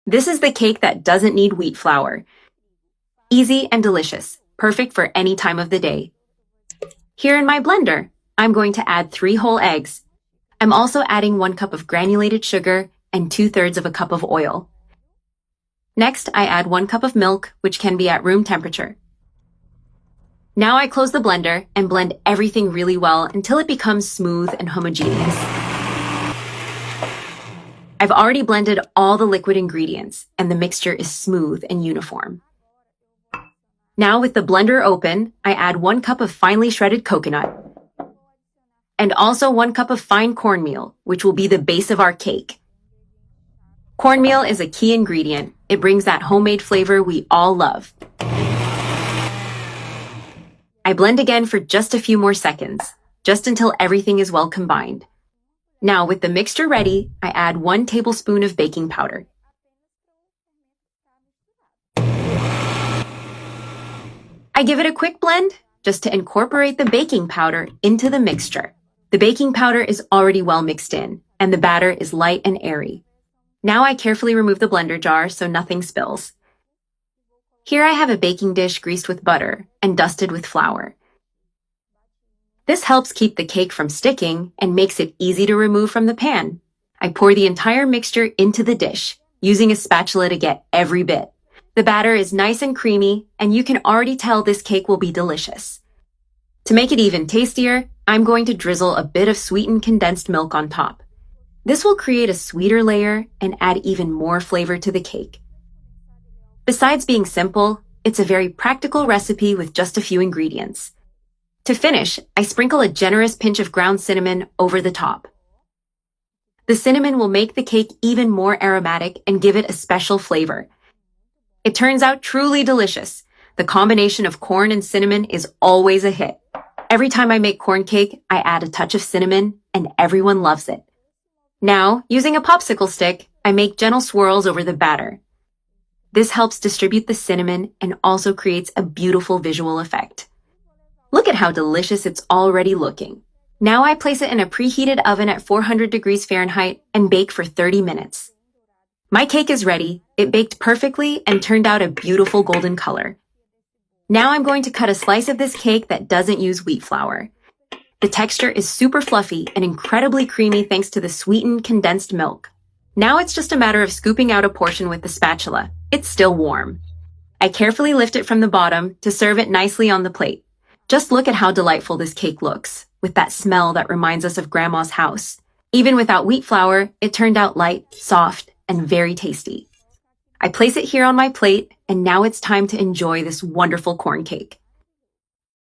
This is the cake that doesn't need wheat flour. Easy and delicious, perfect for any time of the day. Here in my blender, I'm going to add 3 whole eggs. I'm also adding 1 cup of granulated sugar and 2/3 of a cup of oil. Next, I add 1 cup of milk, which can be at room temperature. Now I close the blender and blend everything really well until it becomes smooth and homogeneous. I've already blended all the liquid ingredients, and the mixture is smooth and uniform. Now with the blender open, I add 1 cup of finely shredded coconut and also 1 cup of fine cornmeal, which will be the base of our cake. Cornmeal is a key ingredient. It brings that homemade flavor we all love. I blend again for just a few more seconds, just until everything is well combined. Now with the mixture ready, I add 1 tablespoon of baking powder. I give it a quick blend just to incorporate the baking powder into the mixture. The baking powder is already well mixed in, and the batter is light and airy. Now I carefully remove the blender jar so nothing spills. Here I have a baking dish greased with butter and dusted with flour. This helps keep the cake from sticking and makes it easy to remove from the pan. I pour the entire mixture into the dish, using a spatula to get every bit. The batter is nice and creamy, and you can already tell this cake will be delicious. To make it even tastier, I'm going to drizzle a bit of sweetened condensed milk on top. This will create a sweeter layer and add even more flavor to the cake. Besides being simple, it's a very practical recipe with just a few ingredients. To finish, I sprinkle a generous pinch of ground cinnamon over the top. The cinnamon will make the cake even more aromatic and give it a special flavor. It turns out truly delicious. The combination of corn and cinnamon is always a hit. Every time I make corn cake, I add a touch of cinnamon, and everyone loves it. Now, using a popsicle stick, I make gentle swirls over the batter. This helps distribute the cinnamon and also creates a beautiful visual effect. Look at how delicious it's already looking. Now I place it in a preheated oven at 400 degrees Fahrenheit and bake for 30 minutes. My cake is ready. It baked perfectly and turned out a beautiful golden color. Now I'm going to cut a slice of this cake that doesn't use wheat flour. The texture is super fluffy and incredibly creamy thanks to the sweetened condensed milk. Now it's just a matter of scooping out a portion with the spatula. It's still warm. I carefully lift it from the bottom to serve it nicely on the plate. Just look at how delightful this cake looks, with that smell that reminds us of Grandma's house. Even without wheat flour, it turned out light, soft, and very tasty. I place it here on my plate, and now it's time to enjoy this wonderful corn cake.